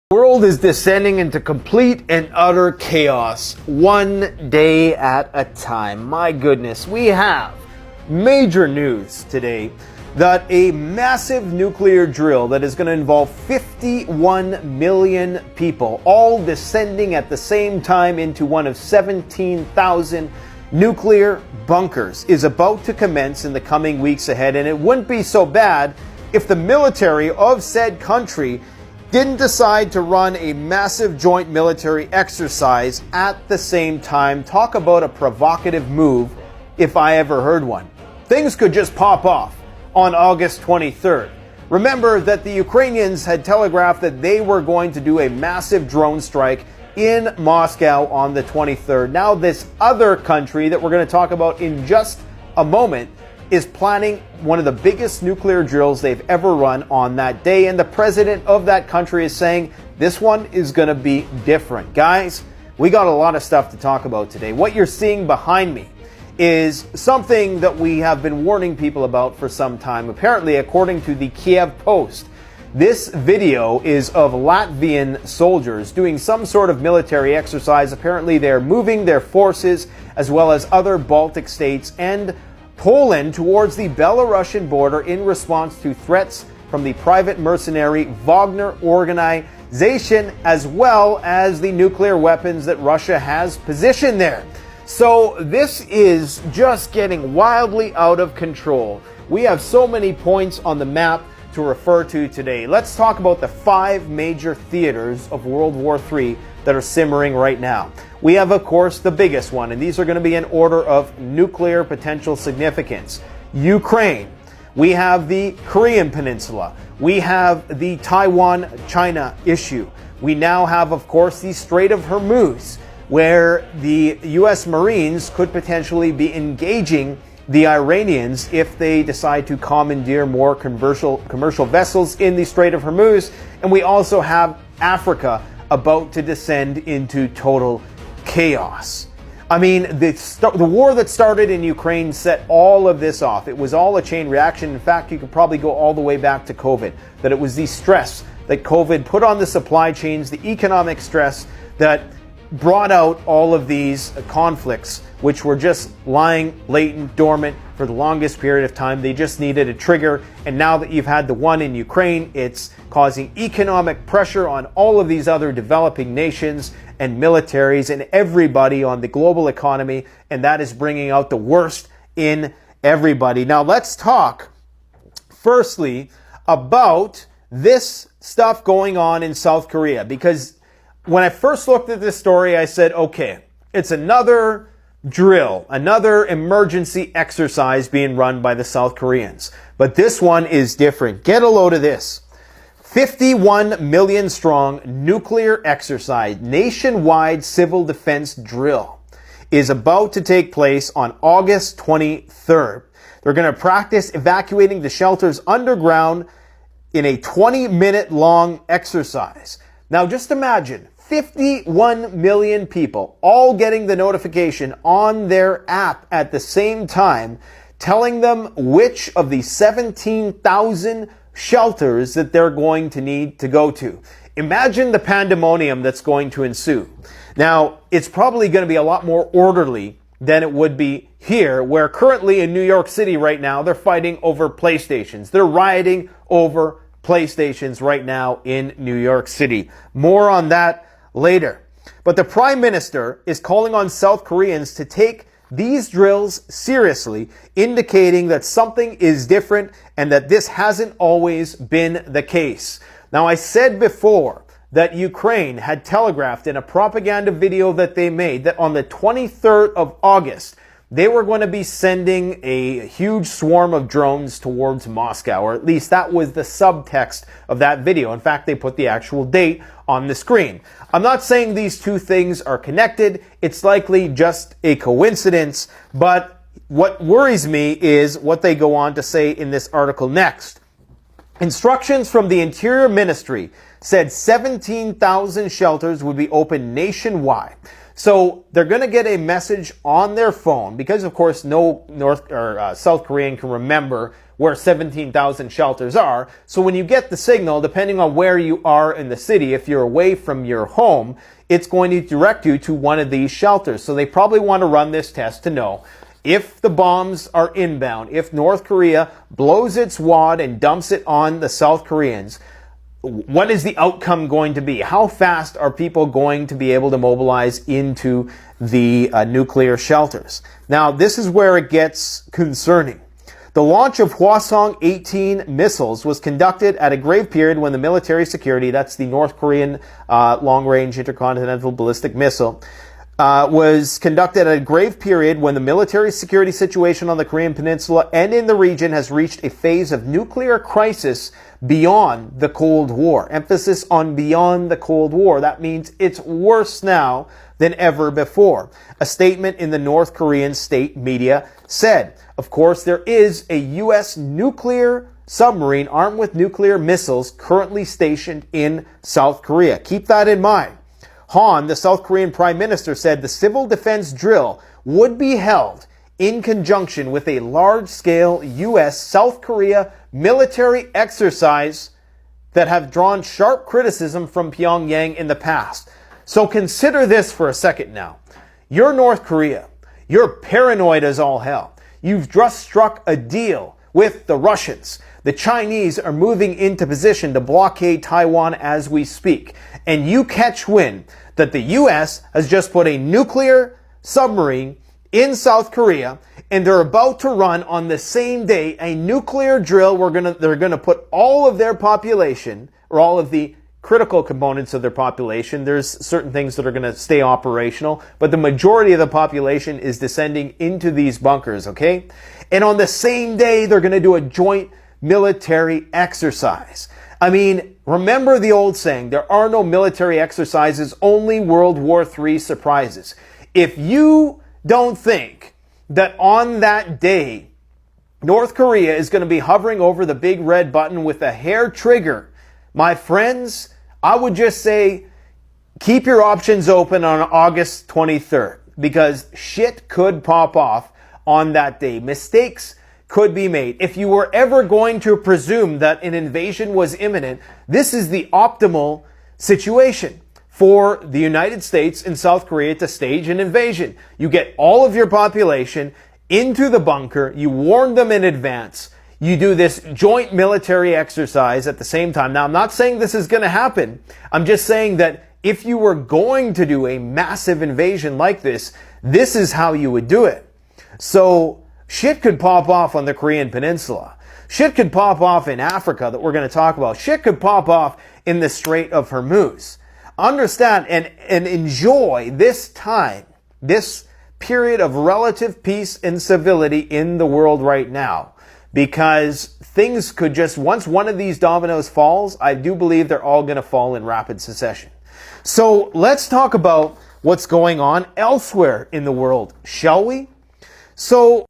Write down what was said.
The world is descending into complete and utter chaos, one day at a time. My goodness, we have major news today that a massive nuclear drill that is going to involve 51 million people, all descending at the same time into one of 17,000 nuclear bunkers, is about to commence in the coming weeks ahead. And it wouldn't be so bad if the military of said country didn't decide to run a massive joint military exercise at the same time. Talk about a provocative move if I ever heard one. Things could just pop off on August 23rd. Remember that the Ukrainians had telegraphed that they were going to do a massive drone strike in Moscow on the 23rd. Now this other country that we're going to talk about in just a moment is planning one of the biggest nuclear drills they've ever run on that day. And the president of that country is saying this one is going to be different. Guys, we got a lot of stuff to talk about today. What you're seeing behind me is something that we have been warning people about for some time. Apparently, according to the Kiev Post, this video is of Latvian soldiers doing some sort of military exercise. Apparently, they're moving their forces as well as other Baltic states and Poland towards the Belarusian border in response to threats from the private mercenary Wagner organization, as well as the nuclear weapons that Russia has positioned there. So this is just getting wildly out of control. We have so many points on the map to refer to today. Let's talk about the 5 major theaters of World War III that are simmering right now. We have, of course, the biggest one, and these are going to be in order of nuclear potential significance. Ukraine. We have the Korean Peninsula. We have the Taiwan-China issue. We now have, of course, the Strait of Hormuz, where the U.S. Marines could potentially be engaging the Iranians if they decide to commandeer more commercial vessels in the Strait of Hormuz. And we also have Africa about to descend into total chaos. I mean, the war that started in Ukraine set all of this off. It was all a chain reaction. In fact, you could probably go all the way back to COVID, that it was the stress that COVID put on the supply chains, the economic stress that brought out all of these conflicts, which were just lying latent, dormant for the longest period of time. They just needed a trigger. And now that you've had the one in Ukraine, it's causing economic pressure on all of these other developing nations and militaries and everybody on the global economy. And that is bringing out the worst in everybody. Now let's talk firstly about this stuff going on in South Korea, because when I first looked at this story, I said, okay, it's another drill, another emergency exercise being run by the South Koreans. But this one is different. Get a load of this. 51 million strong nuclear exercise, nationwide civil defense drill is about to take place on August 23rd. They're going to practice evacuating the shelters underground in a 20-minute long exercise. Now just imagine 51 million people all getting the notification on their app at the same time, telling them which of the 17,000 shelters that they're going to need to go to. Imagine the pandemonium that's going to ensue. Now, it's probably going to be a lot more orderly than it would be here, where currently in New York City right now, they're fighting over PlayStations. They're rioting over PlayStations right now in New York City. More on that later. But the Prime Minister is calling on South Koreans to take these drills seriously, indicating that something is different and that this hasn't always been the case. Now, I said before that Ukraine had telegraphed in a propaganda video that they made that on the 23rd of August, they were going to be sending a huge swarm of drones towards Moscow, or at least that was the subtext of that video. In fact, they put the actual date on the screen. I'm not saying these two things are connected. It's likely just a coincidence, but what worries me is what they go on to say in this article next. Instructions from the Interior Ministry said 17,000 shelters would be open nationwide. So they're going to get a message on their phone because, of course, no South Korean can remember where 17,000 shelters are. So when you get the signal, depending on where you are in the city, if you're away from your home, it's going to direct you to one of these shelters. So they probably want to run this test to know if the bombs are inbound, if North Korea blows its wad and dumps it on the South Koreans, what is the outcome going to be? How fast are people going to be able to mobilize into the nuclear shelters? Now, this is where it gets concerning. The launch of Hwasong-18 missiles was conducted at a grave period when the military security, that's the North Korean long-range intercontinental ballistic missile, was conducted at a grave period when the military security situation on the Korean Peninsula and in the region has reached a phase of nuclear crisis beyond the Cold War. Emphasis on beyond the Cold War. That means it's worse now than ever before. A statement in the North Korean state media said, of course, there is a U.S. nuclear submarine armed with nuclear missiles currently stationed in South Korea. Keep that in mind. Han, the South Korean Prime Minister, said the civil defense drill would be held in conjunction with a large-scale U.S.-South Korea military exercise that have drawn sharp criticism from Pyongyang in the past. So consider this for a second now. You're North Korea. You're paranoid as all hell. You've just struck a deal with the Russians. The Chinese are moving into position to blockade Taiwan as we speak. And you catch wind that the U.S. has just put a nuclear submarine in South Korea, and they're about to run on the same day a nuclear drill. They're gonna put all of their population, or all of the critical components of their population. There's certain things that are gonna stay operational, but the majority of the population is descending into these bunkers, okay? And on the same day, they're gonna do a joint military exercise. I mean, remember the old saying, there are no military exercises, only World War III surprises. If you don't think that on that day, North Korea is going to be hovering over the big red button with a hair trigger, my friends, I would just say, keep your options open on August 23rd, because shit could pop off on that day. Mistakes could be made. If you were ever going to presume that an invasion was imminent, this is the optimal situation for the United States and South Korea to stage an invasion. You get all of your population into the bunker, you warn them in advance, you do this joint military exercise at the same time. Now, I'm not saying this is going to happen. I'm just saying that if you were going to do a massive invasion like this, this is how you would do it. So, shit could pop off on the Korean Peninsula. Shit could pop off in Africa that we're going to talk about. Shit could pop off in the Strait of Hormuz. Understand and enjoy this time, this period of relative peace and civility in the world right now. Because things could just, once one of these dominoes falls, I do believe they're all going to fall in rapid succession. So let's talk about what's going on elsewhere in the world, shall we? So